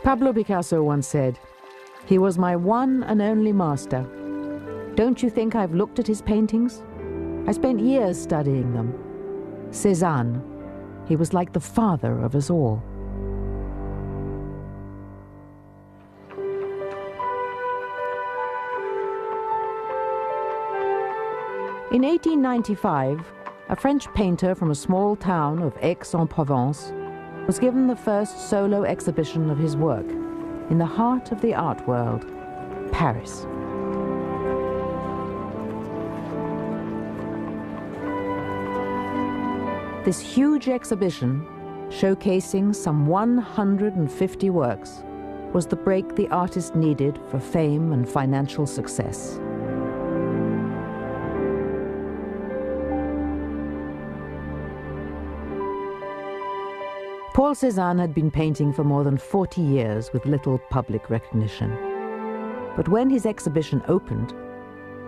Pablo Picasso once said, "He was my one and only master. Don't you think I've looked at his paintings? I spent years studying them. Cezanne, he was like the father of us all." In 1895, a French painter from a small town of Aix-en-Provence was given the first solo exhibition of his work in the heart of the art world, Paris. This huge exhibition, showcasing some 150 works, was the break the artist needed for fame and financial success. Paul Cezanne had been painting for more than 40 years with little public recognition. But when his exhibition opened,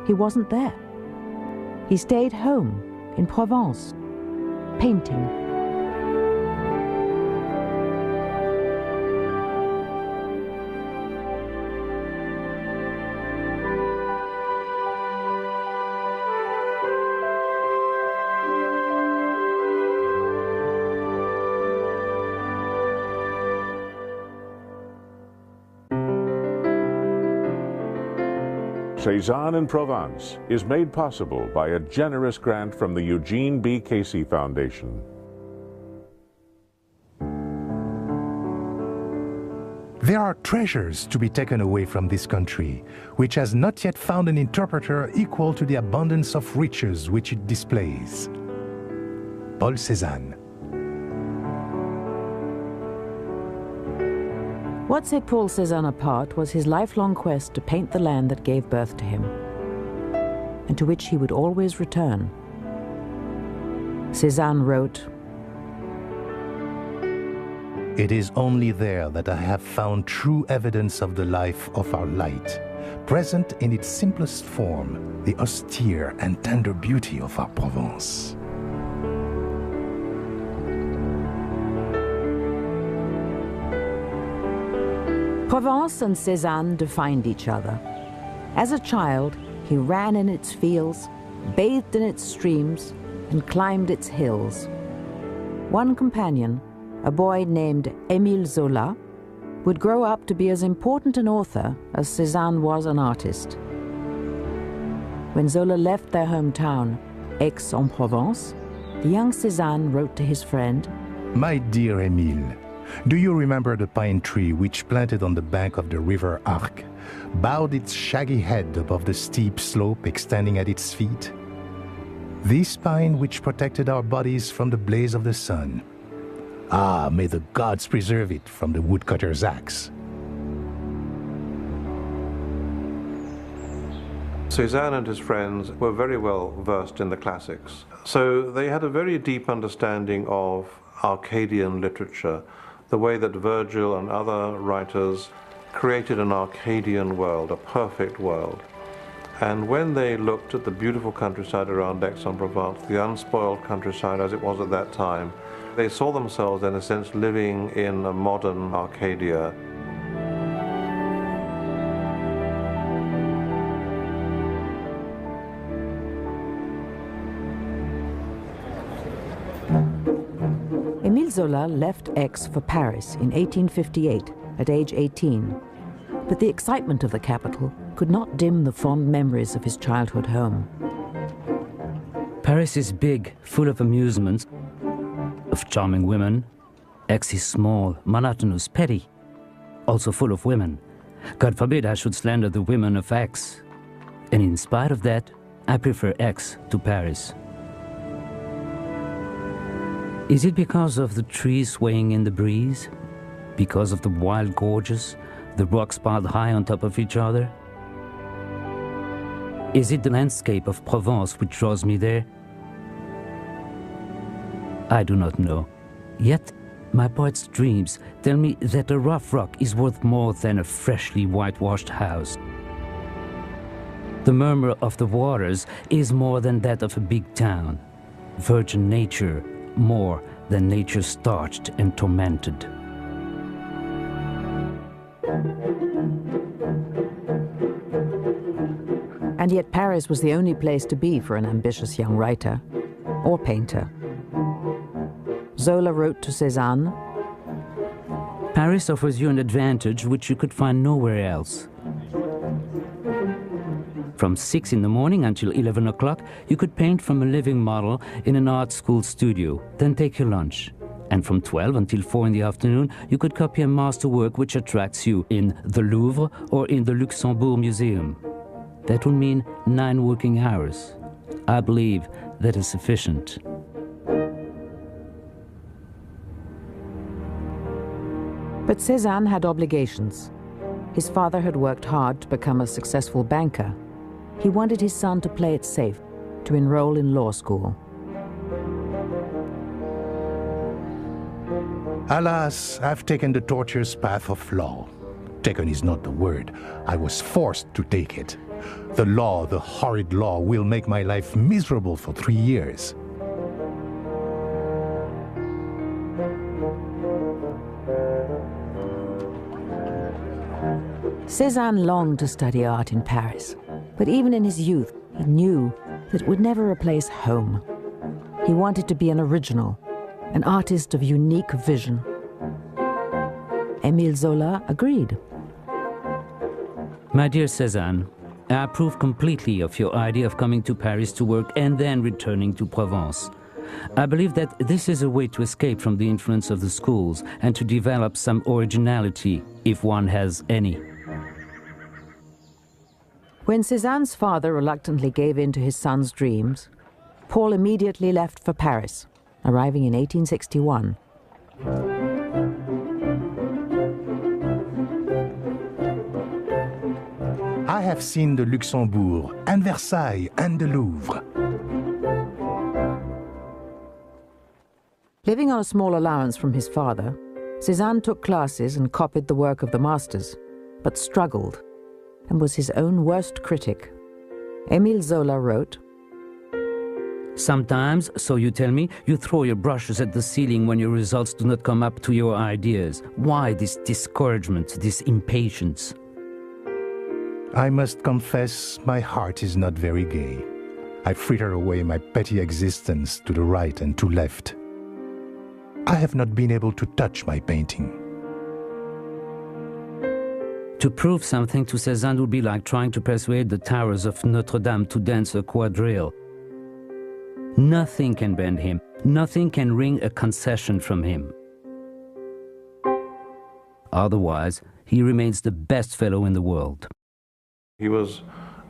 he wasn't there. He stayed home in Provence, painting. Cezanne in Provence is made possible by a generous grant from the Eugene B. Casey Foundation. There are treasures to be taken away from this country, which has not yet found an interpreter equal to the abundance of riches which it displays. Paul Cezanne. What set Paul Cezanne apart was his lifelong quest to paint the land that gave birth to him, and to which he would always return. Cezanne wrote, "It is only there that I have found true evidence of the life of our light, present in its simplest form, the austere and tender beauty of our Provence." Provence and Cezanne defined each other. As a child, he ran in its fields, bathed in its streams, and climbed its hills. One companion, a boy named Émile Zola, would grow up to be as important an author as Cezanne was an artist. When Zola left their hometown, Aix-en-Provence, the young Cezanne wrote to his friend, "My dear Émile, do you remember the pine tree which, planted on the bank of the river Arc, bowed its shaggy head above the steep slope extending at its feet? This pine which protected our bodies from the blaze of the sun. Ah, may the gods preserve it from the woodcutter's axe." Cezanne and his friends were very well versed in the classics, so they had a very deep understanding of Arcadian literature, the way that Virgil and other writers created an Arcadian world, a perfect world. And when they looked at the beautiful countryside around Aix-en-Provence, the unspoiled countryside as it was at that time, they saw themselves in a sense living in a modern Arcadia. Émile Zola left Aix for Paris in 1858 at age 18, but the excitement of the capital could not dim the fond memories of his childhood home. Paris is big, full of amusements, of charming women. Aix is small, monotonous, petty, also full of women. God forbid I should slander the women of Aix. And in spite of that, I prefer Aix to Paris. Is it because of the trees swaying in the breeze? Because of the wild gorges, the rocks piled high on top of each other? Is it the landscape of Provence which draws me there? I do not know. Yet, my poet's dreams tell me that a rough rock is worth more than a freshly whitewashed house. The murmur of the waters is more than that of a big town. Virgin nature, more than nature starched and tormented. And yet Paris was the only place to be for an ambitious young writer or painter. Zola wrote to Cezanne, Paris offers you an advantage which you could find nowhere else. From 6 in the morning until 11 o'clock, you could paint from a living model in an art school studio, then take your lunch. And from 12 until 4 in the afternoon, you could copy a masterwork which attracts you in the Louvre or in the Luxembourg Museum. That would mean 9 working hours. I believe that is sufficient. But Cezanne had obligations. His father had worked hard to become a successful banker. He wanted his son to play it safe, to enroll in law school. Alas, I've taken the tortuous path of law. Taken is not the word. I was forced to take it. The law, the horrid law, will make my life miserable for 3 years. Cezanne longed to study art in Paris, but even in his youth, he knew that it would never replace home. He wanted to be an original, an artist of unique vision. Émile Zola agreed. My dear Cezanne, I approve completely of your idea of coming to Paris to work and then returning to Provence. I believe that this is a way to escape from the influence of the schools and to develop some originality, if one has any. When Cezanne's father reluctantly gave in to his son's dreams, Paul immediately left for Paris, arriving in 1861. I have seen the Luxembourg and Versailles and the Louvre. Living on a small allowance from his father, Cezanne took classes and copied the work of the masters, but struggled and was his own worst critic. Émile Zola wrote, Sometimes, so you tell me, you throw your brushes at the ceiling when your results do not come up to your ideas. Why this discouragement, this impatience? I must confess, my heart is not very gay. I fritter away my petty existence to the right and to left. I have not been able to touch my painting. To prove something to Cezanne would be like trying to persuade the towers of Notre Dame to dance a quadrille. Nothing can bend him. Nothing can wring a concession from him. Otherwise, he remains the best fellow in the world. He was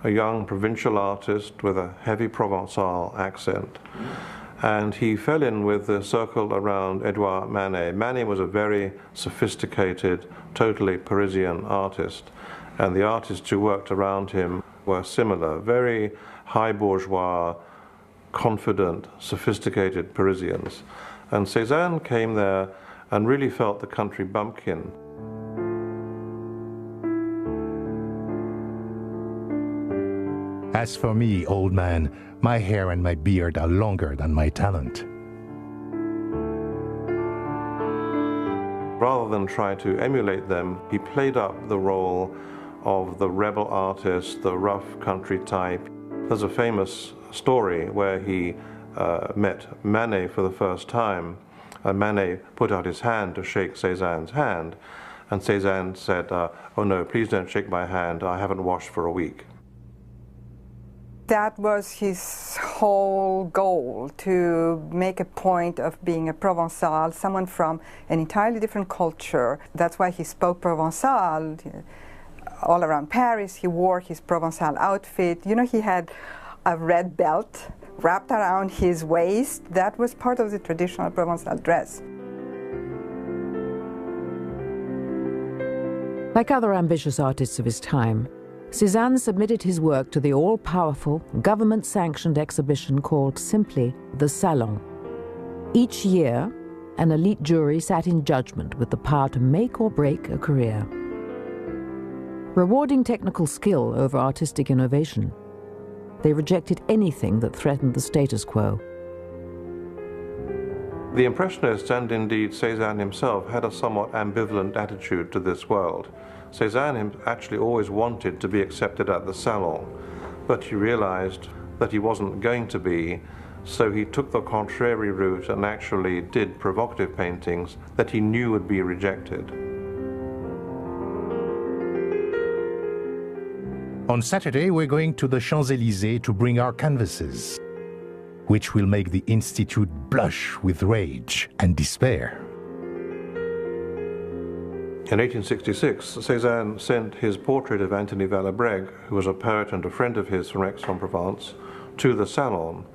a young provincial artist with a heavy Provençal accent. And he fell in with the circle around Edouard Manet. Manet was a very sophisticated, totally Parisian artist. And the artists who worked around him were similar, very high bourgeois, confident, sophisticated Parisians. And Cezanne came there and really felt the country bumpkin. As for me, old man, my hair and my beard are longer than my talent. Rather than try to emulate them, he played up the role of the rebel artist, the rough country type. There's a famous story where he met Manet for the first time. Manet put out his hand to shake Cezanne's hand, and Cezanne said, "Oh no, please don't shake my hand, I haven't washed for a week." That was his whole goal, to make a point of being a Provençal, someone from an entirely different culture. That's why he spoke Provençal. All around Paris, he wore his Provençal outfit. You know, he had a red belt wrapped around his waist. That was part of the traditional Provençal dress. Like other ambitious artists of his time, Cezanne submitted his work to the all-powerful, government-sanctioned exhibition called simply the Salon. Each year, an elite jury sat in judgment with the power to make or break a career. Rewarding technical skill over artistic innovation, they rejected anything that threatened the status quo. The Impressionists, and indeed Cezanne himself, had a somewhat ambivalent attitude to this world. Cezanne actually always wanted to be accepted at the Salon, but he realized that he wasn't going to be, so he took the contrary route and actually did provocative paintings that he knew would be rejected. On Saturday, we're going to the Champs-Élysées to bring our canvases, which will make the Institute blush with rage and despair. In 1866, Cezanne sent his portrait of Anthony Valabregue, who was a poet and a friend of his from Aix-en-Provence, to the Salon.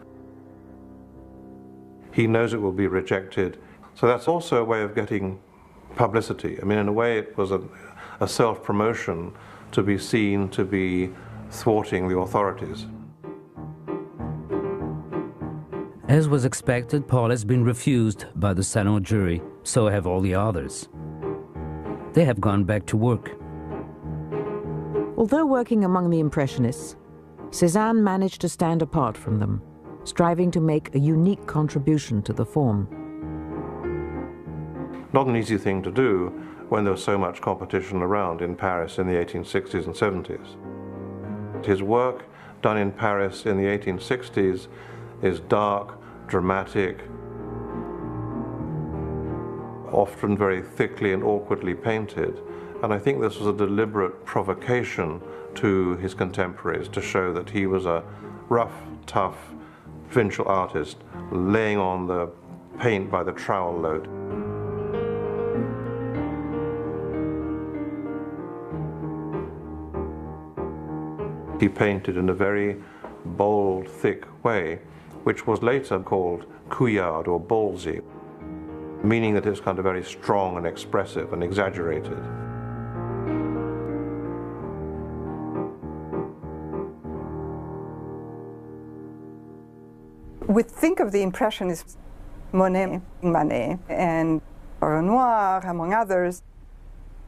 He knows it will be rejected, so that's also a way of getting publicity. I mean, in a way, it was a self-promotion to be seen to be thwarting the authorities. As was expected, Paul has been refused by the Salon jury, so have all the others. They have gone back to work. Although working among the Impressionists, Cezanne managed to stand apart from them, striving to make a unique contribution to the form. Not an easy thing to do when there was so much competition around in Paris in the 1860s and 70s. His work done in Paris in the 1860s is dark, dramatic, often very thickly and awkwardly painted, and I think this was a deliberate provocation to his contemporaries to show that he was a rough, tough, provincial artist laying on the paint by the trowel load. He painted in a very bold, thick way, which was later called couillard or ballsy, meaning that it's kind of very strong and expressive and exaggerated. We think of the Impressionists, Monet, Manet, and Renoir, among others,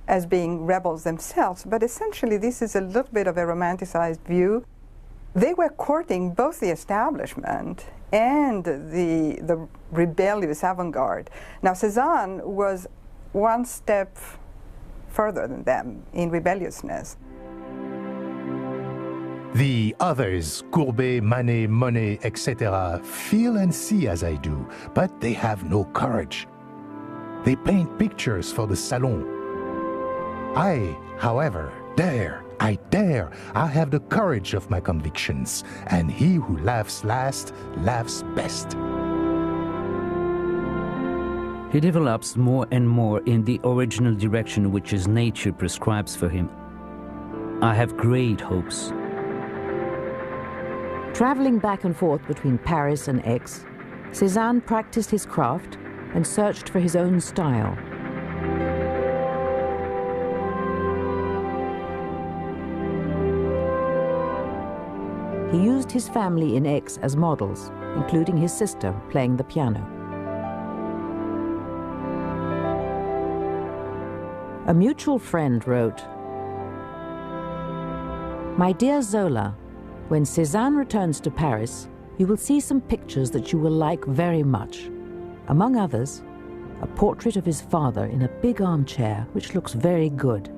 as being rebels themselves, but essentially this is a little bit of a romanticized view. They were courting both the establishment and the rebellious avant-garde. Now Cezanne was one step further than them in rebelliousness. The others, Courbet, Manet, Monet, etc., feel and see as I do, but they have no courage. They paint pictures for the Salon. I, however, dare. I dare. I have the courage of my convictions, and he who laughs last laughs best. He develops more and more in the original direction which his nature prescribes for him. I have great hopes. Traveling back and forth between Paris and Aix, Cezanne practiced his craft and searched for his own style. He used his family in Aix as models, including his sister playing the piano. A mutual friend wrote, "My dear Zola, when Cezanne returns to Paris, you will see some pictures that you will like very much. Among others, a portrait of his father in a big armchair, which looks very good.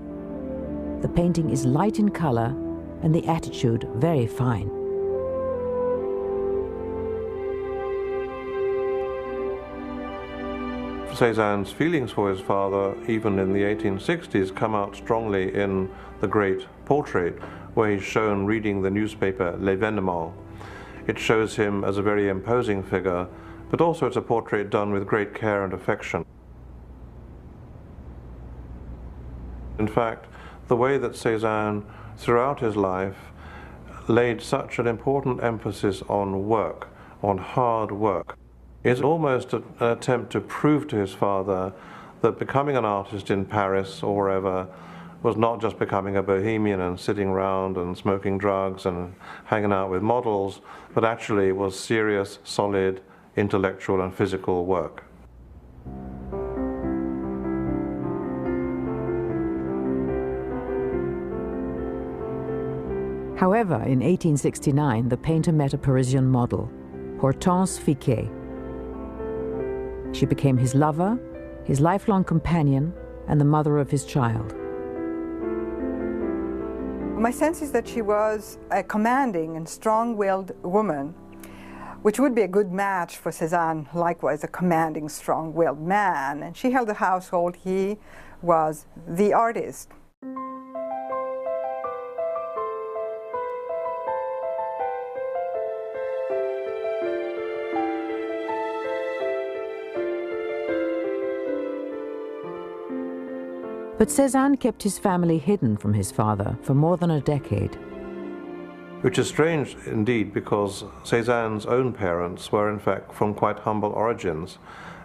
The painting is light in color and the attitude very fine." Cezanne's feelings for his father, even in the 1860s, come out strongly in the great portrait, where he's shown reading the newspaper L'Événement. It shows him as a very imposing figure, but also it's a portrait done with great care and affection. In fact, the way that Cezanne, throughout his life, laid such an important emphasis on work, on hard work, is almost an attempt to prove to his father that becoming an artist in Paris or wherever was not just becoming a bohemian and sitting around and smoking drugs and hanging out with models, but actually was serious, solid, intellectual and physical work. However, in 1869, the painter met a Parisian model, Hortense Fiquet. She became his lover, his lifelong companion, and the mother of his child. My sense is that she was a commanding and strong-willed woman, which would be a good match for Cezanne, likewise a commanding, strong-willed man. And she held the household. He was the artist. But Cezanne kept his family hidden from his father for more than a decade. Which is strange indeed, because Cezanne's own parents were in fact from quite humble origins,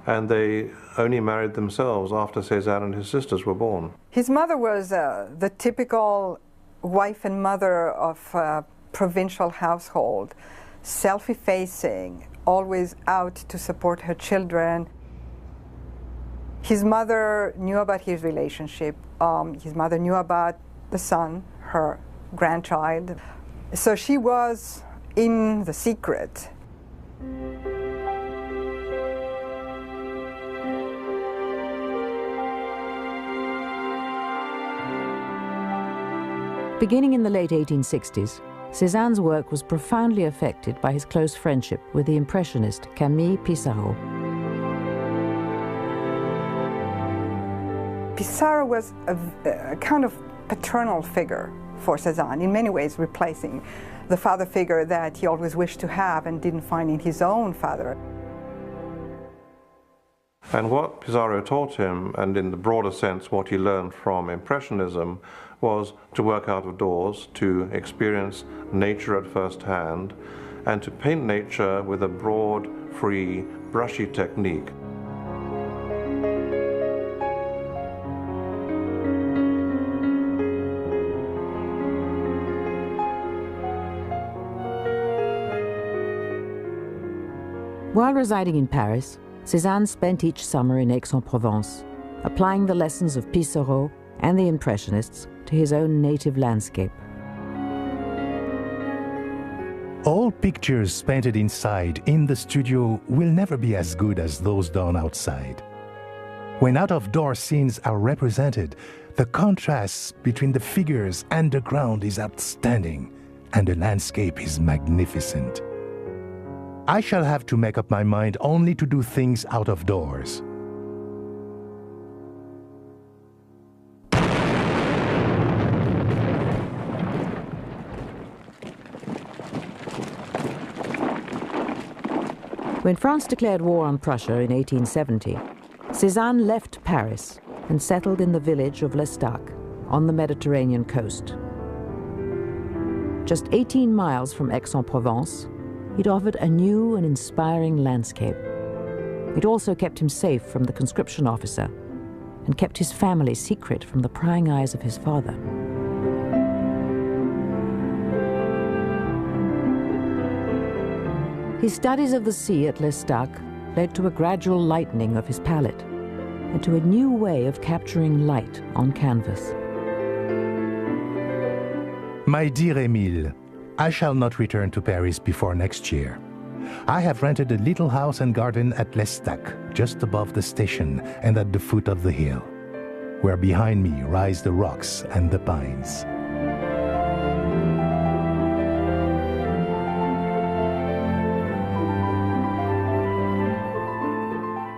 and they only married themselves after Cezanne and his sisters were born. His mother was the typical wife and mother of a provincial household, self-effacing, always out to support her children. His mother knew about his relationship. His mother knew about the son, her grandchild. So she was in the secret. Beginning in the late 1860s, Cezanne's work was profoundly affected by his close friendship with the Impressionist Camille Pissarro. Pissarro was a kind of paternal figure for Cezanne, in many ways replacing the father figure that he always wished to have and didn't find in his own father. And what Pissarro taught him, and in the broader sense what he learned from Impressionism, was to work out of doors, to experience nature at first hand, and to paint nature with a broad, free, brushy technique. While residing in Paris, Cezanne spent each summer in Aix-en-Provence, applying the lessons of Pissarro and the Impressionists to his own native landscape. All pictures painted inside in the studio will never be as good as those done outside. When out-of-door scenes are represented, the contrast between the figures and the ground is outstanding, and the landscape is magnificent. I shall have to make up my mind only to do things out of doors. When France declared war on Prussia in 1870, Cezanne left Paris and settled in the village of L'Estaque on the Mediterranean coast. Just 18 miles from Aix-en-Provence, it offered a new and inspiring landscape. It also kept him safe from the conscription officer and kept his family secret from the prying eyes of his father. His studies of the sea at L'Estaque led to a gradual lightening of his palette and to a new way of capturing light on canvas. My dear Émile, I shall not return to Paris before next year. I have rented a little house and garden at L'Estaque, just above the station and at the foot of the hill, where behind me rise the rocks and the pines.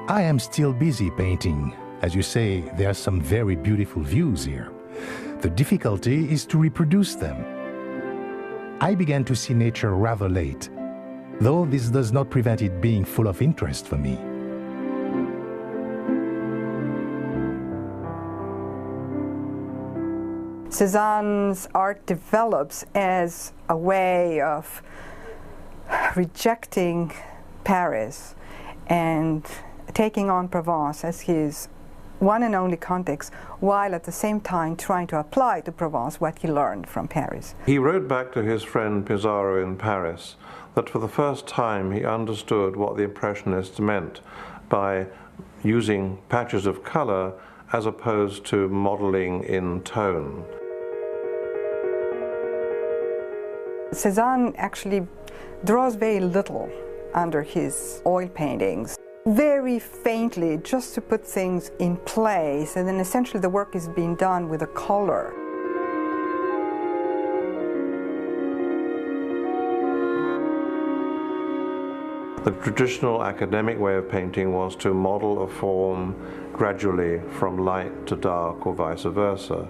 I am still busy painting. As you say, there are some very beautiful views here. The difficulty is to reproduce them. I began to see nature rather late, though this does not prevent it being full of interest for me. Cezanne's art develops as a way of rejecting Paris and taking on Provence as his one and only context, while at the same time trying to apply to Provence what he learned from Paris. He wrote back to his friend Pissarro in Paris that for the first time he understood what the Impressionists meant by using patches of color as opposed to modeling in tone. Cezanne actually draws very little under his oil paintings, very faintly, just to put things in place, and then essentially the work is being done with a color. The traditional academic way of painting was to model a form gradually from light to dark or vice versa.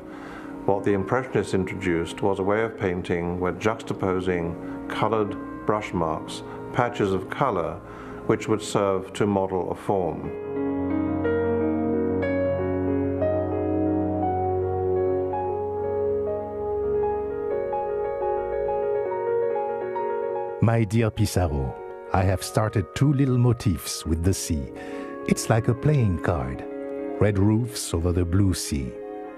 What the Impressionists introduced was a way of painting where juxtaposing colored brush marks, patches of color, which would serve to model a form. My dear Pissarro, I have started 2 little motifs with the sea. It's like a playing card. Red roofs over the blue sea.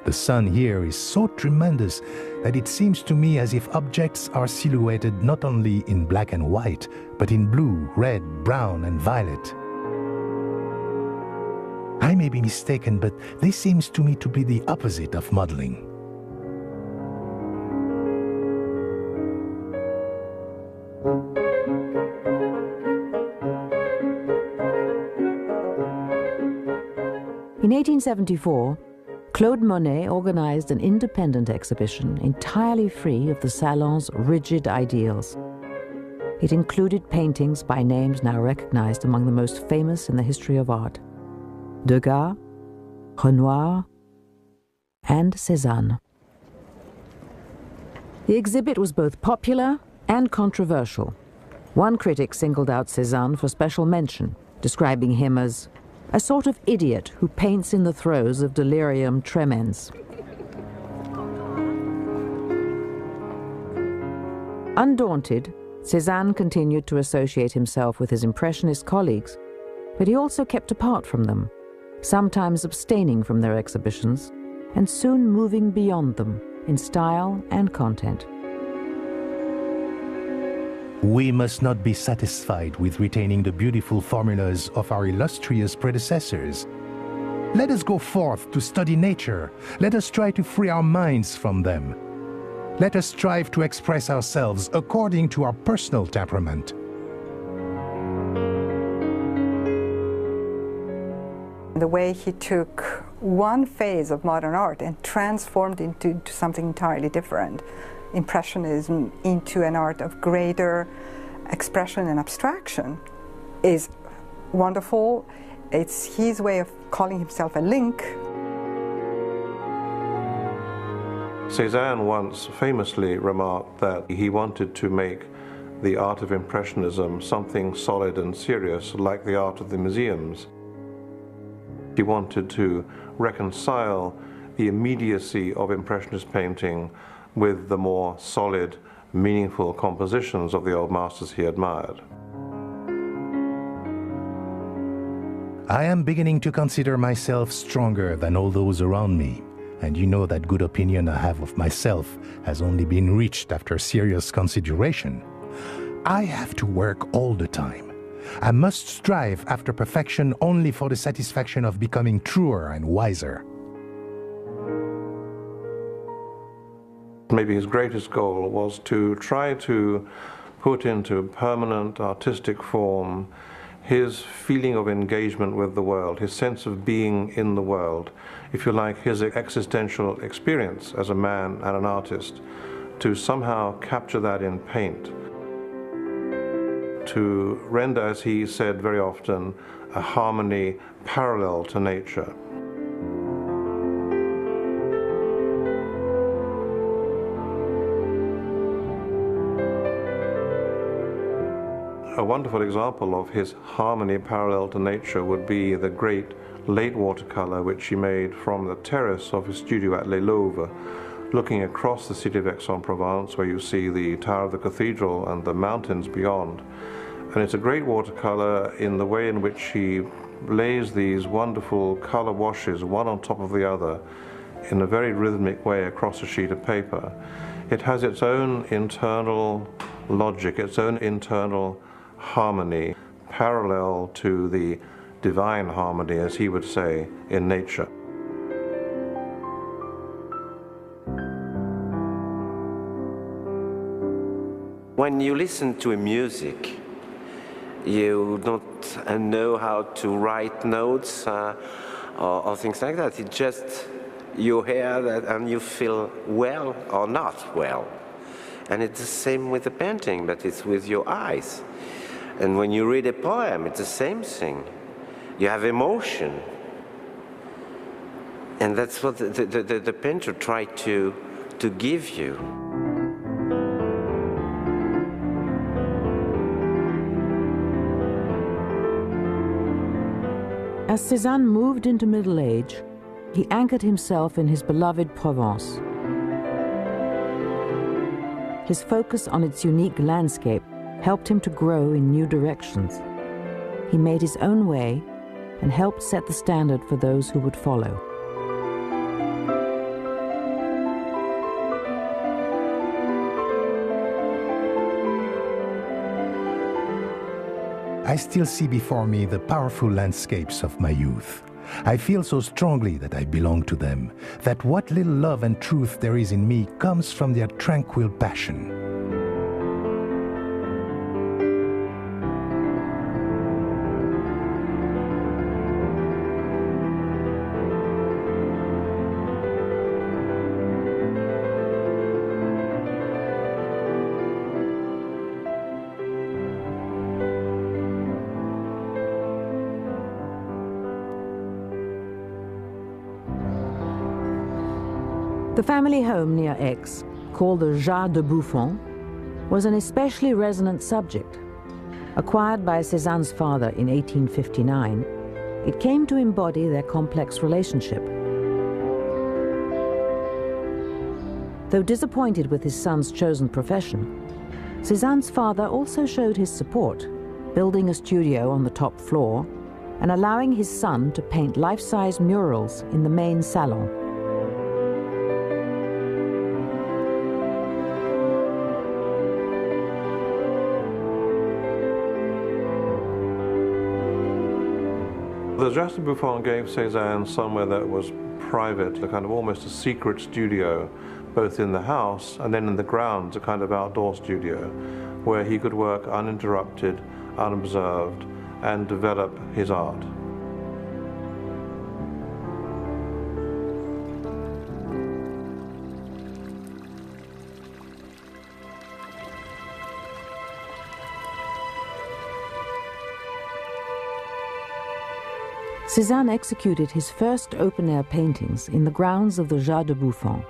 The sun here is so tremendous that it seems to me as if objects are silhouetted not only in black and white, but in blue, red, brown, and violet. I may be mistaken, but this seems to me to be the opposite of modeling. In 1874, Claude Monet organized an independent exhibition entirely free of the Salon's rigid ideals. It included paintings by names now recognized among the most famous in the history of art: Degas, Renoir, and Cezanne. The exhibit was both popular and controversial. One critic singled out Cezanne for special mention, describing him as a sort of idiot who paints in the throes of delirium tremens. Undaunted, Cezanne continued to associate himself with his Impressionist colleagues, but he also kept apart from them, sometimes abstaining from their exhibitions, and soon moving beyond them in style and content. We must not be satisfied with retaining the beautiful formulas of our illustrious predecessors. Let us go forth to study nature. Let us try to free our minds from them. Let us strive to express ourselves according to our personal temperament. The way he took one phase of modern art and transformed it into something entirely different. Impressionism into an art of greater expression and abstraction is wonderful. It's his way of calling himself a link. Cezanne once famously remarked that he wanted to make the art of Impressionism something solid and serious, like the art of the museums. He wanted to reconcile the immediacy of Impressionist painting with the more solid, meaningful compositions of the old masters he admired. I am beginning to consider myself stronger than all those around me, and you know that good opinion I have of myself has only been reached after serious consideration. I have to work all the time. I must strive after perfection only for the satisfaction of becoming truer and wiser. Maybe his greatest goal was to try to put into permanent artistic form his feeling of engagement with the world, his sense of being in the world, if you like, his existential experience as a man and an artist, to somehow capture that in paint, to render, as he said very often, a harmony parallel to nature. A wonderful example of his harmony parallel to nature would be the great late watercolor which he made from the terrace of his studio at Les Louvres, looking across the city of Aix-en-Provence, where you see the tower of the cathedral and the mountains beyond. And it's a great watercolor in the way in which he lays these wonderful color washes one on top of the other in a very rhythmic way across a sheet of paper. It has its own internal logic, its own internal harmony, parallel to the divine harmony, as he would say, in nature. When you listen to a music, you don't know how to write notes or things like that. It's just you hear that and you feel well or not well. And it's the same with the painting, but it's with your eyes. And when you read a poem, it's the same thing. You have emotion. And that's what the painter tried to give you. As Cezanne moved into middle age, he anchored himself in his beloved Provence. His focus on its unique landscape helped him to grow in new directions. He made his own way and helped set the standard for those who would follow. I still see before me the powerful landscapes of my youth. I feel so strongly that I belong to them, that what little love and truth there is in me comes from their tranquil passion. The family home near Aix, called the Jardin de Buffon, was an especially resonant subject. Acquired by Cezanne's father in 1859, it came to embody their complex relationship. Though disappointed with his son's chosen profession, Cezanne's father also showed his support, building a studio on the top floor and allowing his son to paint life-size murals in the main salon. The Jardin de Buffon gave Cezanne somewhere that was private, a kind of almost a secret studio, both in the house and then in the grounds, a kind of outdoor studio, where he could work uninterrupted, unobserved, and develop his art. Cezanne executed his first open-air paintings in the grounds of the Jardin de Buffon.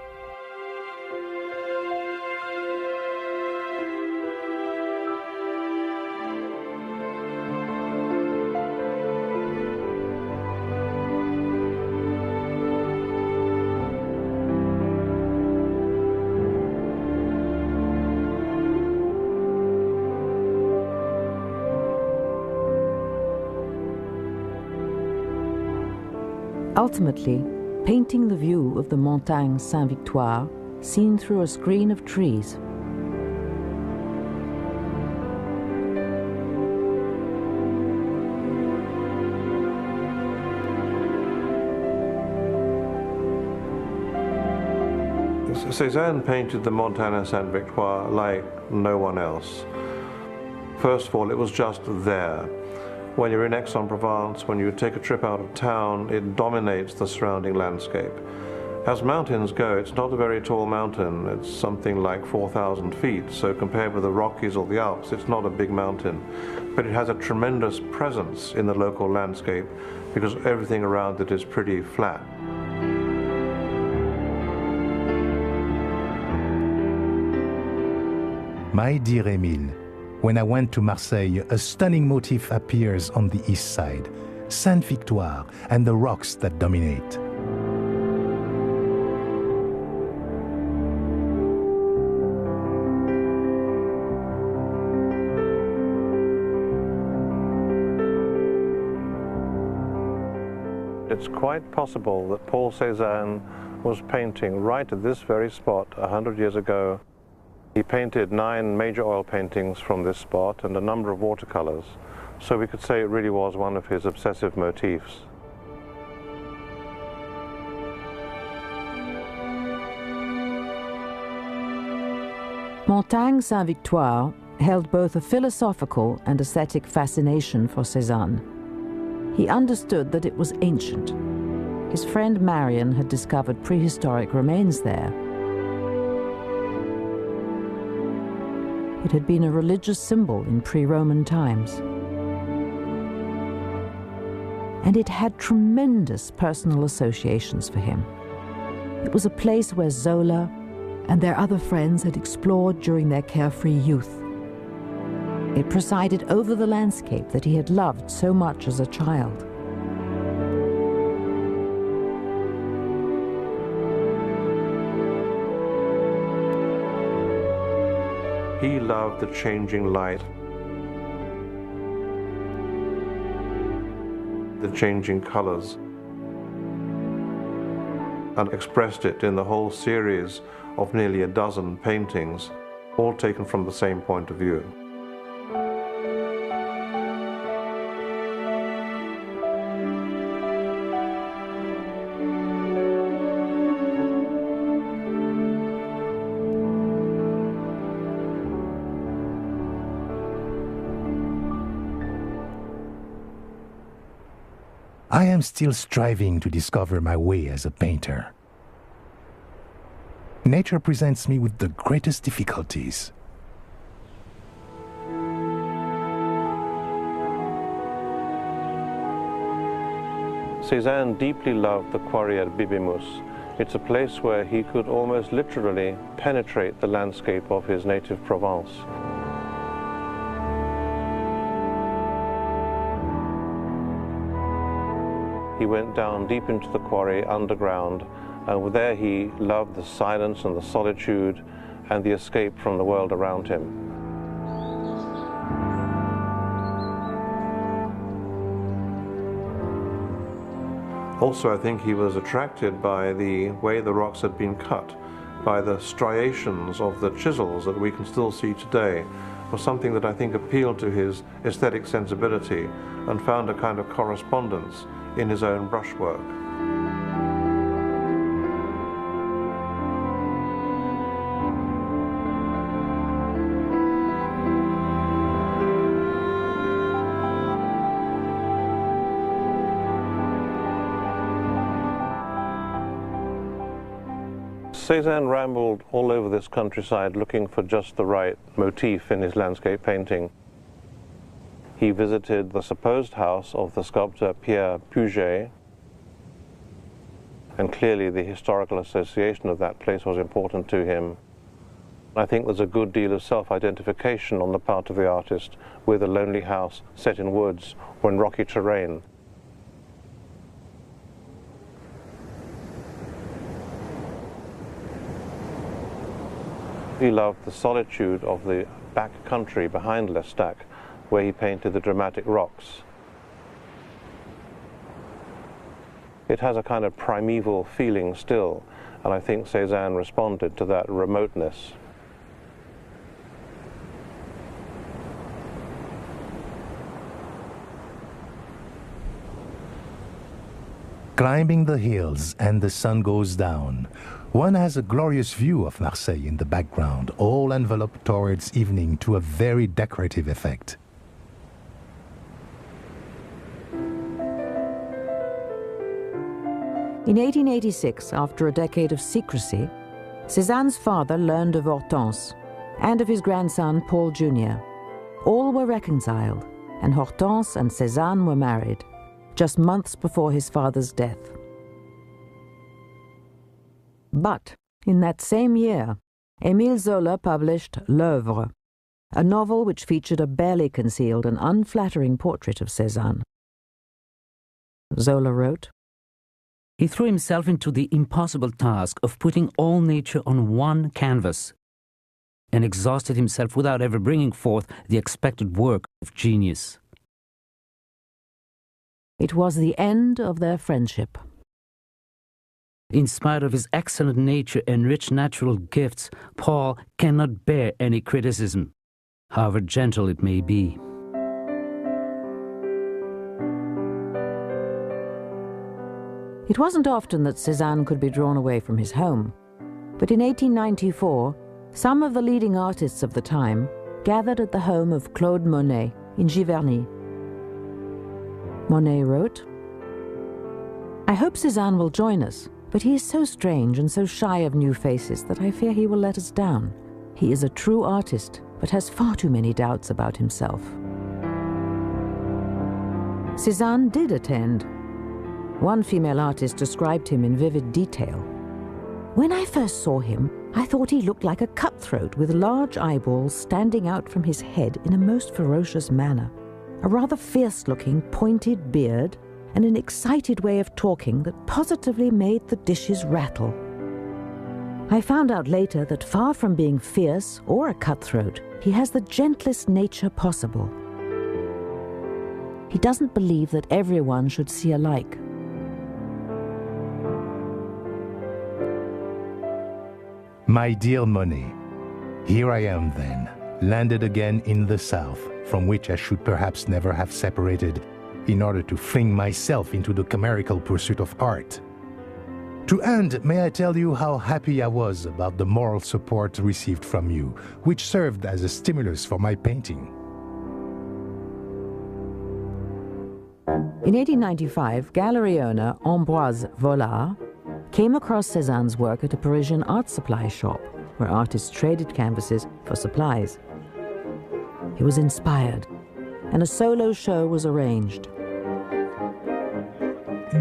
Ultimately, painting the view of the Montagne Saint-Victoire seen through a screen of trees. Cezanne painted the Montagne Saint-Victoire like no one else. First of all, it was just there. When you're in Aix-en-Provence, when you take a trip out of town, it dominates the surrounding landscape. As mountains go, it's not a very tall mountain. It's something like 4,000 feet. So compared with the Rockies or the Alps, it's not a big mountain. But it has a tremendous presence in the local landscape because everything around it is pretty flat. My dear Émile, when I went to Marseille, a stunning motif appears on the east side, Sainte-Victoire and the rocks that dominate. It's quite possible that Paul Cezanne was painting right at this very spot 100 years ago. He painted 9 major oil paintings from this spot and a number of watercolors, so we could say it really was one of his obsessive motifs. Montagne Saint-Victoire held both a philosophical and aesthetic fascination for Cezanne. He understood that it was ancient. His friend Marion had discovered prehistoric remains there. It had been a religious symbol in pre-Roman times. And it had tremendous personal associations for him. It was a place where Zola and their other friends had explored during their carefree youth. It presided over the landscape that he had loved so much as a child. He loved the changing light, the changing colors, and expressed it in the whole series of nearly a dozen paintings, all taken from the same point of view. I am still striving to discover my way as a painter. Nature presents me with the greatest difficulties. Cezanne deeply loved the quarry at Bibimus. It's a place where he could almost literally penetrate the landscape of his native Provence. He went down deep into the quarry underground, and there he loved the silence and the solitude and the escape from the world around him. Also, I think he was attracted by the way the rocks had been cut, by the striations of the chisels that we can still see today, was something that I think appealed to his aesthetic sensibility and found a kind of correspondence in his own brushwork. Cezanne rambled all over this countryside looking for just the right motif in his landscape painting. He visited the supposed house of the sculptor Pierre Puget, and clearly the historical association of that place was important to him. I think there's a good deal of self-identification on the part of the artist with a lonely house set in woods or in rocky terrain. He loved the solitude of the back country behind L'Estaque, where he painted the dramatic rocks. It has a kind of primeval feeling still, and I think Cezanne responded to that remoteness. Climbing the hills and the sun goes down, one has a glorious view of Marseille in the background, all enveloped towards evening to a very decorative effect. In 1886, after a decade of secrecy, Cézanne's father learned of Hortense and of his grandson Paul Jr. All were reconciled, and Hortense and Cézanne were married, just months before his father's death. But in that same year, Émile Zola published L'Œuvre, a novel which featured a barely concealed and unflattering portrait of Cézanne. Zola wrote, He threw himself into the impossible task of putting all nature on one canvas, and exhausted himself without ever bringing forth the expected work of genius. It was the end of their friendship. In spite of his excellent nature and rich natural gifts, Paul cannot bear any criticism, however gentle it may be. It wasn't often that Cézanne could be drawn away from his home, but in 1894, some of the leading artists of the time gathered at the home of Claude Monet in Giverny. Monet wrote, I hope Cézanne will join us, but he is so strange and so shy of new faces that I fear he will let us down. He is a true artist, but has far too many doubts about himself. Cezanne did attend. One female artist described him in vivid detail. When I first saw him, I thought he looked like a cutthroat with large eyeballs standing out from his head in a most ferocious manner, a rather fierce-looking pointed beard, and an excited way of talking that positively made the dishes rattle. I found out later that far from being fierce or a cutthroat, he has the gentlest nature possible. He doesn't believe that everyone should see alike. My dear Monet, here I am then, landed again in the South, from which I should perhaps never have separated, in order to fling myself into the chimerical pursuit of art. To end, may I tell you how happy I was about the moral support received from you, which served as a stimulus for my painting. In 1895, gallery owner Ambroise Vollard came across Cezanne's work at a Parisian art supply shop, where artists traded canvases for supplies. He was inspired, and a solo show was arranged.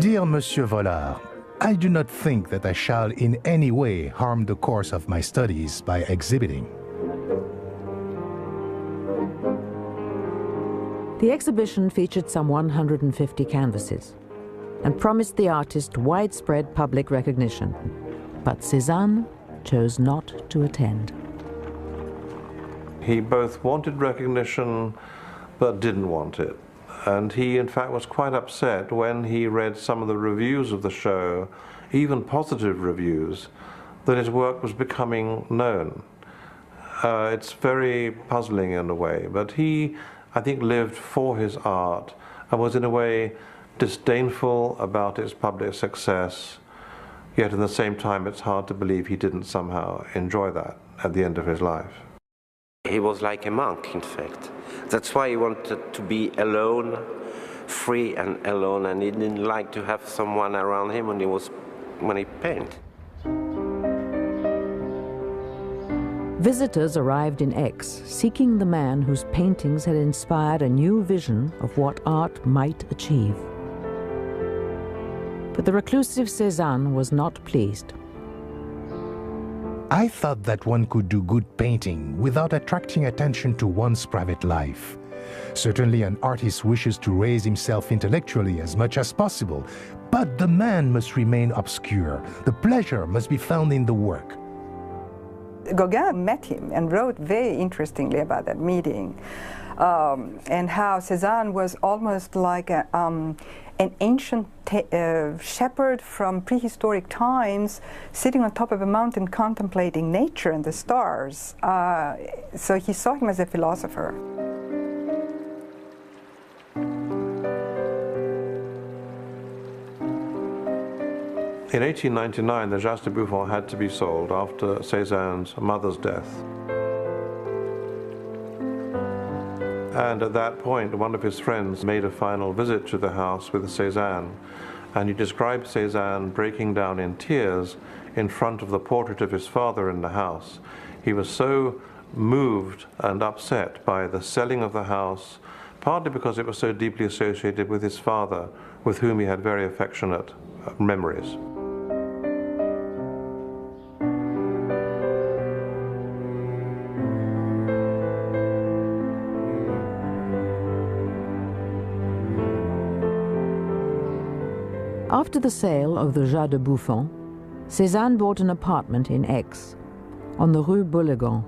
Dear Monsieur Vollard, I do not think that I shall in any way harm the course of my studies by exhibiting. The exhibition featured some 150 canvases and promised the artist widespread public recognition. But Cezanne chose not to attend. He both wanted recognition but didn't want it. And he, in fact, was quite upset when he read some of the reviews of the show, even positive reviews, that his work was becoming known. It's very puzzling in a way, but he, I think, lived for his art and was in a way disdainful about its public success, yet at the same time it's hard to believe he didn't somehow enjoy that at the end of his life. He was like a monk, in fact. That's why he wanted to be alone, free and alone, and he didn't like to have someone around him when he painted. Visitors arrived in Aix, seeking the man whose paintings had inspired a new vision of what art might achieve. But the reclusive Cezanne was not pleased. I thought that one could do good painting without attracting attention to one's private life. Certainly an artist wishes to raise himself intellectually as much as possible, but the man must remain obscure. The pleasure must be found in the work. Gauguin met him and wrote very interestingly about that meeting, and how Cezanne was almost like an ancient shepherd from prehistoric times sitting on top of a mountain contemplating nature and the stars. So he saw him as a philosopher. In 1899, the Jas de Buffon had to be sold after Cezanne's mother's death. And at that point, one of his friends made a final visit to the house with Cezanne, and he described Cezanne breaking down in tears in front of the portrait of his father in the house. He was so moved and upset by the selling of the house, partly because it was so deeply associated with his father, with whom he had very affectionate memories. After the sale of the Jas de Buffon, Cezanne bought an apartment in Aix, on the Rue Bourlegon.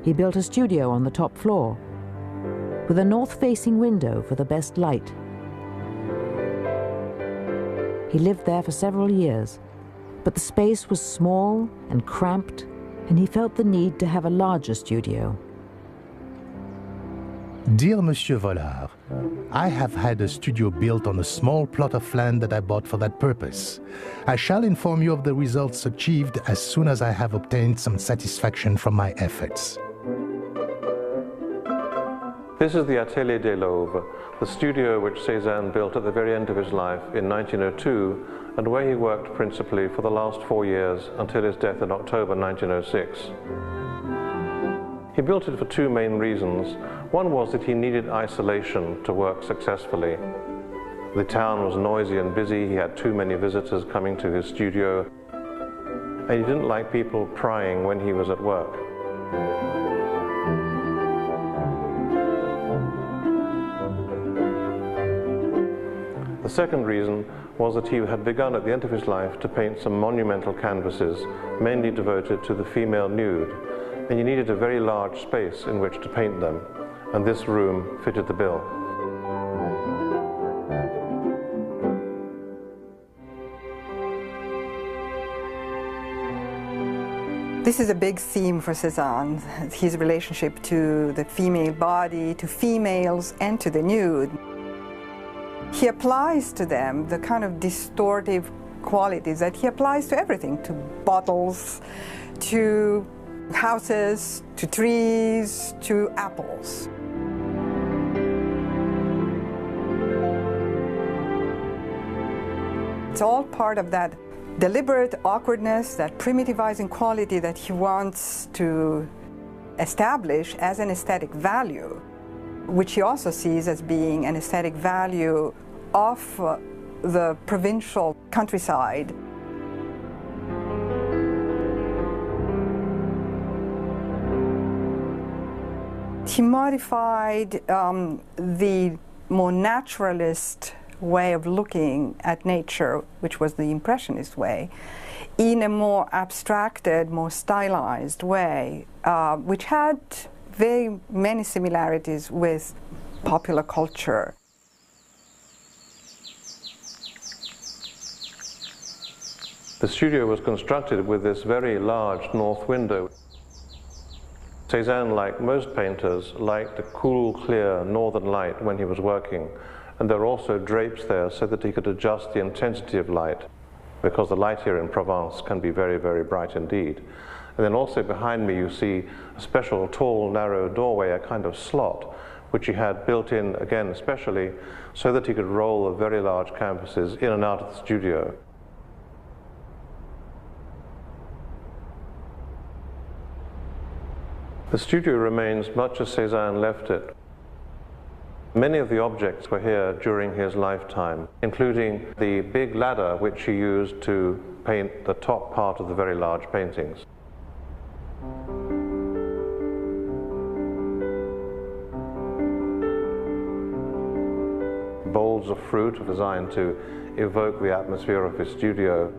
He built a studio on the top floor, with a north-facing window for the best light. He lived there for several years, but the space was small and cramped, and he felt the need to have a larger studio. Dear Monsieur Vollard, I have had a studio built on a small plot of land that I bought for that purpose. I shall inform you of the results achieved as soon as I have obtained some satisfaction from my efforts. This is the Atelier des Louvres, the studio which Cezanne built at the very end of his life in 1902, and where he worked principally for the last 4 years until his death in October 1906. He built it for two main reasons. One was that he needed isolation to work successfully. The town was noisy and busy, he had too many visitors coming to his studio, and he didn't like people prying when he was at work. The second reason was that he had begun at the end of his life to paint some monumental canvases, mainly devoted to the female nude, and he needed a very large space in which to paint them, and this room fitted the bill. This is a big theme for Cezanne, his relationship to the female body, to females, and to the nude. He applies to them the kind of distortive qualities that he applies to everything, to bottles, to houses, to trees, to apples. It's all part of that deliberate awkwardness, that primitivizing quality that he wants to establish as an aesthetic value, which he also sees as being an aesthetic value of the provincial countryside. He modified the more naturalist way of looking at nature, which was the Impressionist way, in a more abstracted, more stylized way, which had very many similarities with popular culture. The studio was constructed with this very large north window. Cezanne, like most painters, liked the cool, clear northern light when he was working. And there are also drapes there so that he could adjust the intensity of light, because the light here in Provence can be very, very bright indeed. And then also behind me you see a special tall, narrow doorway, a kind of slot, which he had built in, again, especially so that he could roll the very large canvases in and out of the studio. The studio remains much as Cezanne left it. Many of the objects were here during his lifetime, including the big ladder which he used to paint the top part of the very large paintings. Bowls of fruit designed to evoke the atmosphere of his studio.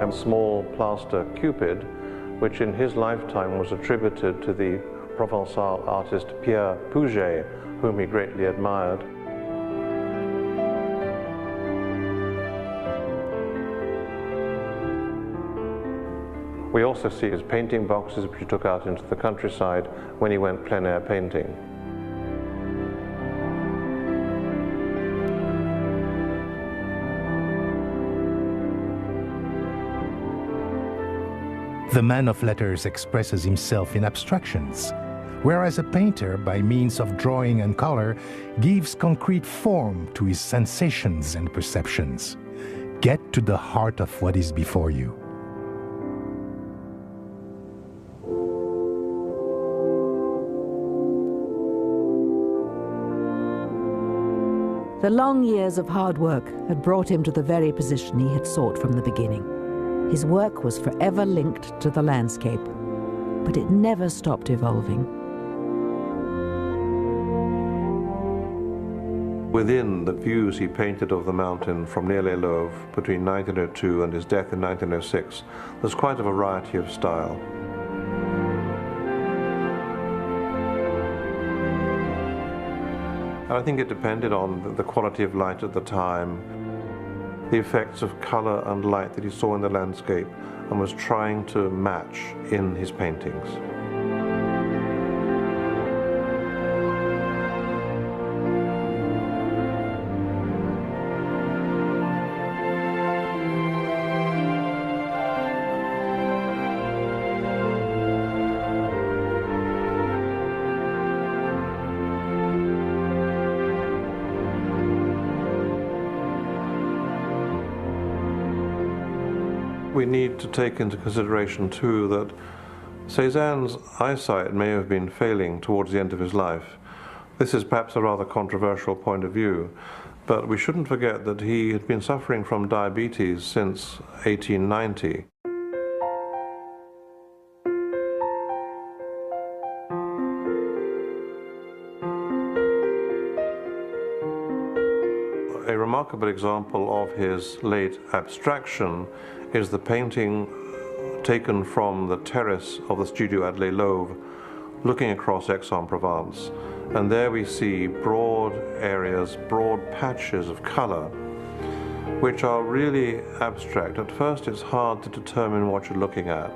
A small plaster Cupid, which in his lifetime was attributed to the Provençal artist Pierre Puget, whom he greatly admired. We also see his painting boxes which he took out into the countryside when he went plein air painting. The man of letters expresses himself in abstractions, whereas a painter, by means of drawing and color, gives concrete form to his sensations and perceptions. Get to the heart of what is before you. The long years of hard work had brought him to the very position he had sought from the beginning. His work was forever linked to the landscape, but it never stopped evolving. Within the views he painted of the mountain from near Les Louvres between 1902 and his death in 1906, there's quite a variety of style. And I think it depended on the quality of light at the time, the effects of color and light that he saw in the landscape and was trying to match in his paintings. We need to take into consideration too that Cezanne's eyesight may have been failing towards the end of his life. This is perhaps a rather controversial point of view, but we shouldn't forget that he had been suffering from diabetes since 1890. A remarkable example of his late abstraction is the painting taken from the terrace of the studio at Les Louvres, looking across Aix-en-Provence. And there we see broad areas, broad patches of color, which are really abstract. At first it's hard to determine what you're looking at.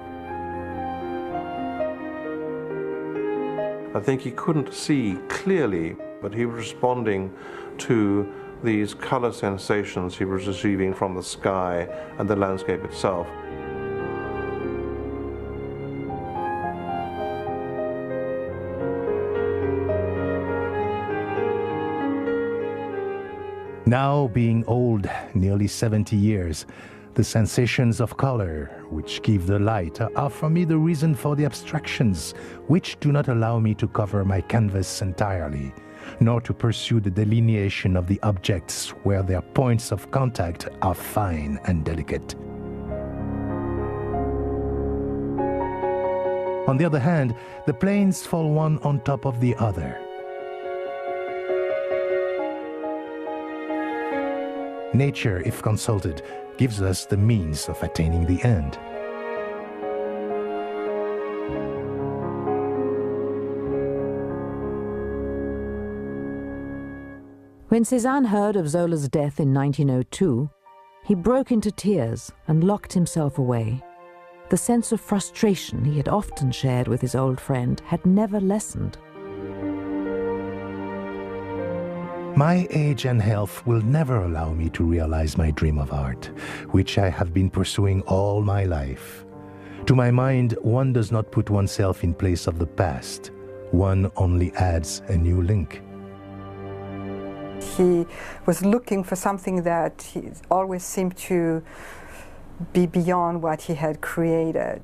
I think he couldn't see clearly, but he was responding to these color sensations he was receiving from the sky and the landscape itself. Now, being old, nearly 70 years, the sensations of color which give the light are for me the reason for the abstractions, which do not allow me to cover my canvas entirely, nor to pursue the delineation of the objects where their points of contact are fine and delicate. On the other hand, the planes fall one on top of the other. Nature, if consulted, gives us the means of attaining the end. When Cezanne heard of Zola's death in 1902, he broke into tears and locked himself away. The sense of frustration he had often shared with his old friend had never lessened. My age and health will never allow me to realize my dream of art, which I have been pursuing all my life. To my mind, one does not put oneself in place of the past. One only adds a new link. He was looking for something that he always seemed to be beyond what he had created.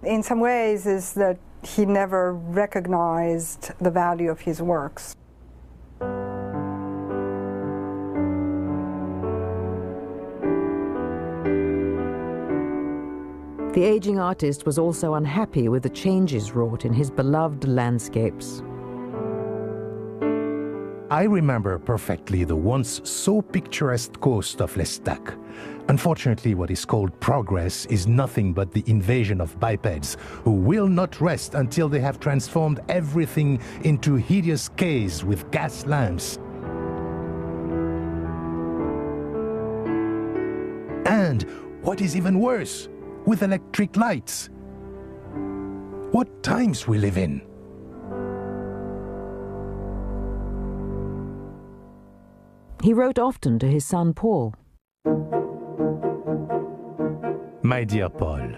In some ways, is that he never recognized the value of his works. The aging artist was also unhappy with the changes wrought in his beloved landscapes. I remember perfectly the once so picturesque coast of L'Estaque. Unfortunately, what is called progress is nothing but the invasion of bipeds who will not rest until they have transformed everything into hideous caves with gas lamps. And what is even worse, with electric lights. What times we live in. He wrote often to his son Paul. My dear Paul,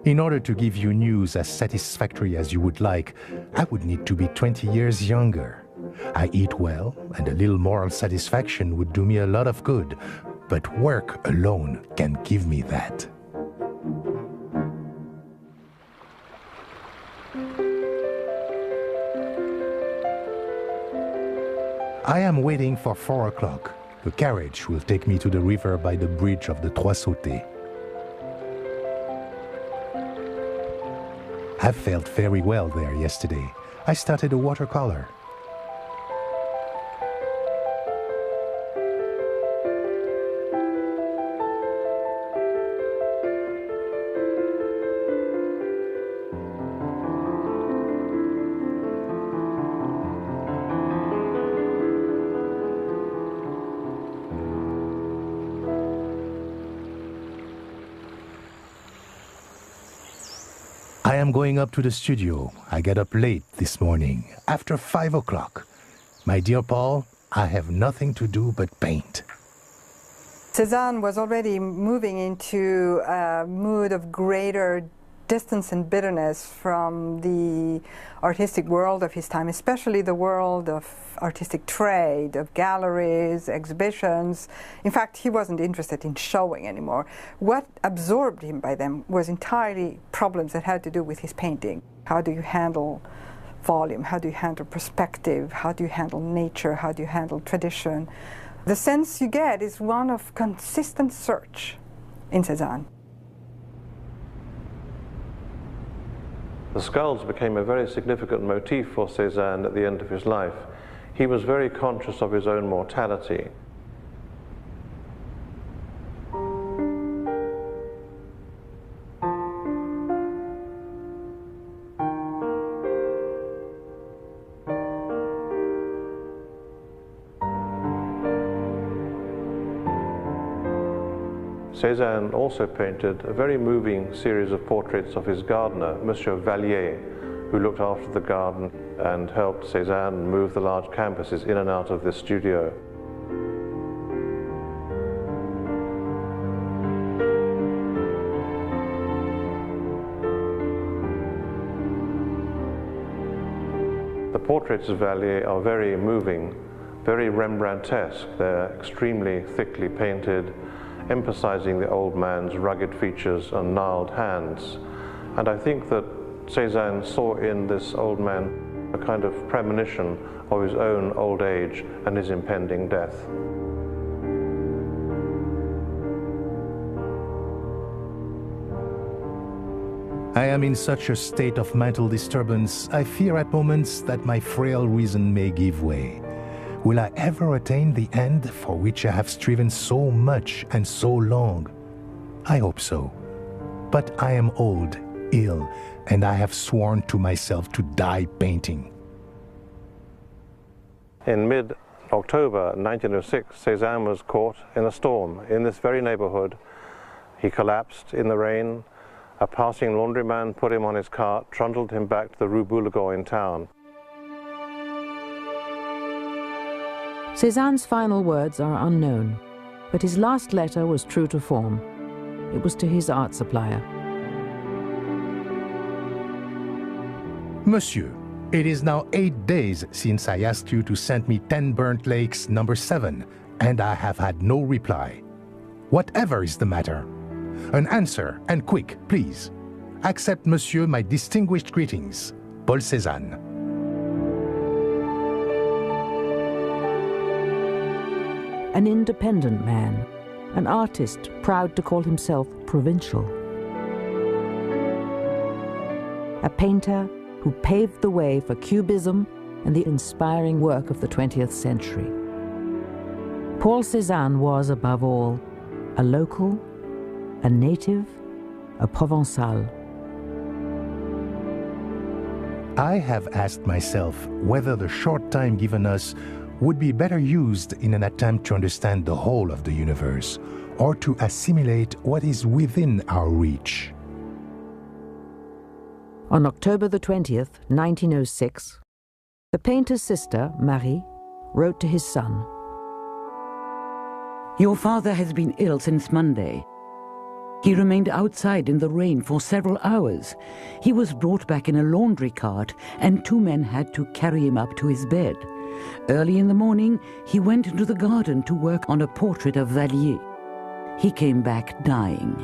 in order to give you news as satisfactory as you would like, I would need to be 20 years younger. I eat well, and a little moral satisfaction would do me a lot of good, but work alone can give me that. I am waiting for 4 o'clock. The carriage will take me to the river by the bridge of the Trois Sautets. I felt very well there yesterday. I started a watercolor. I am going up to the studio. I get up late this morning, after 5 o'clock. My dear Paul, I have nothing to do but paint. Cezanne was already moving into a mood of greater distance and bitterness from the artistic world of his time, especially the world of artistic trade, of galleries, exhibitions. In fact, he wasn't interested in showing anymore. What absorbed him by them was entirely problems that had to do with his painting. How do you handle volume? How do you handle perspective? How do you handle nature? How do you handle tradition? The sense you get is one of consistent search in Cezanne. The skulls became a very significant motif for Cezanne at the end of his life. He was very conscious of his own mortality. Cezanne also painted a very moving series of portraits of his gardener, Monsieur Vallier, who looked after the garden and helped Cezanne move the large canvases in and out of this studio. The portraits of Vallier are very moving, very Rembrandtesque. They're extremely thickly painted, emphasizing the old man's rugged features and gnarled hands. And I think that Cezanne saw in this old man a kind of premonition of his own old age and his impending death. I am in such a state of mental disturbance, I fear at moments that my frail reason may give way. Will I ever attain the end for which I have striven so much and so long? I hope so. But I am old, ill, and I have sworn to myself to die painting. In mid-October 1906, Cezanne was caught in a storm in this very neighborhood. He collapsed in the rain. A passing laundryman put him on his cart, trundled him back to the Rue Bourlegot in town. Cezanne's final words are unknown, but his last letter was true to form. It was to his art supplier. Monsieur, it is now 8 days since I asked you to send me 10 Burnt Lakes No. 7, and I have had no reply. Whatever is the matter? An answer, and quick, please. Accept, monsieur, my distinguished greetings. Paul Cezanne. An independent man, an artist proud to call himself provincial. A painter who paved the way for Cubism and the inspiring work of the 20th century. Paul Cezanne was, above all, a local, a native, a Provençal. I have asked myself whether the short time given us would be better used in an attempt to understand the whole of the universe, or to assimilate what is within our reach. On October the 20th, 1906, the painter's sister, Marie, wrote to his son. Your father has been ill since Monday. He remained outside in the rain for several hours. He was brought back in a laundry cart, and 2 men had to carry him up to his bed. Early in the morning, he went into the garden to work on a portrait of Vallier. He came back dying.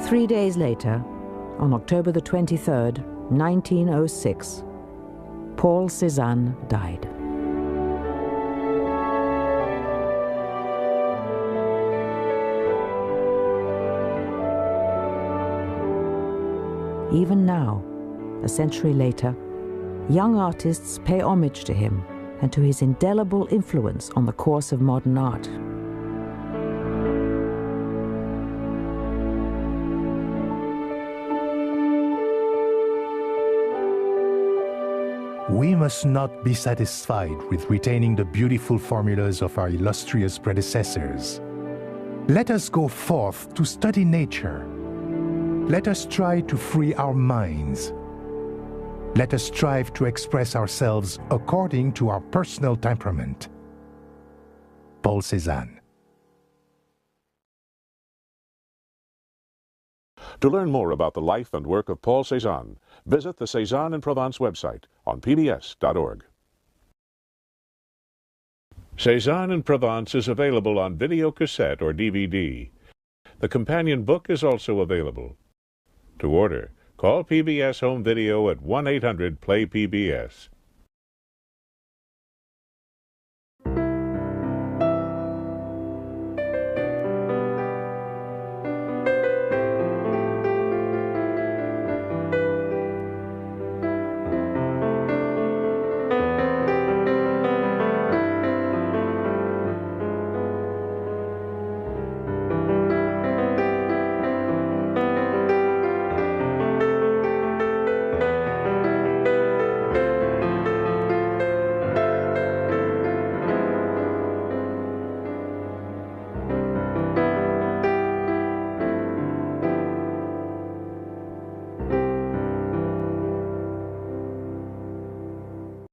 Three days later, on October the 23rd, 1906, Paul Cezanne died. Even now, a century later, young artists pay homage to him and to his indelible influence on the course of modern art. We must not be satisfied with retaining the beautiful formulas of our illustrious predecessors. Let us go forth to study nature. Let us try to free our minds. Let us strive to express ourselves according to our personal temperament. Paul Cezanne. To learn more about the life and work of Paul Cezanne, visit the Cezanne in Provence website on pbs.org. Cezanne in Provence is available on video cassette or DVD. The companion book is also available. To order, call PBS Home Video at 1-800-PLAY-PBS.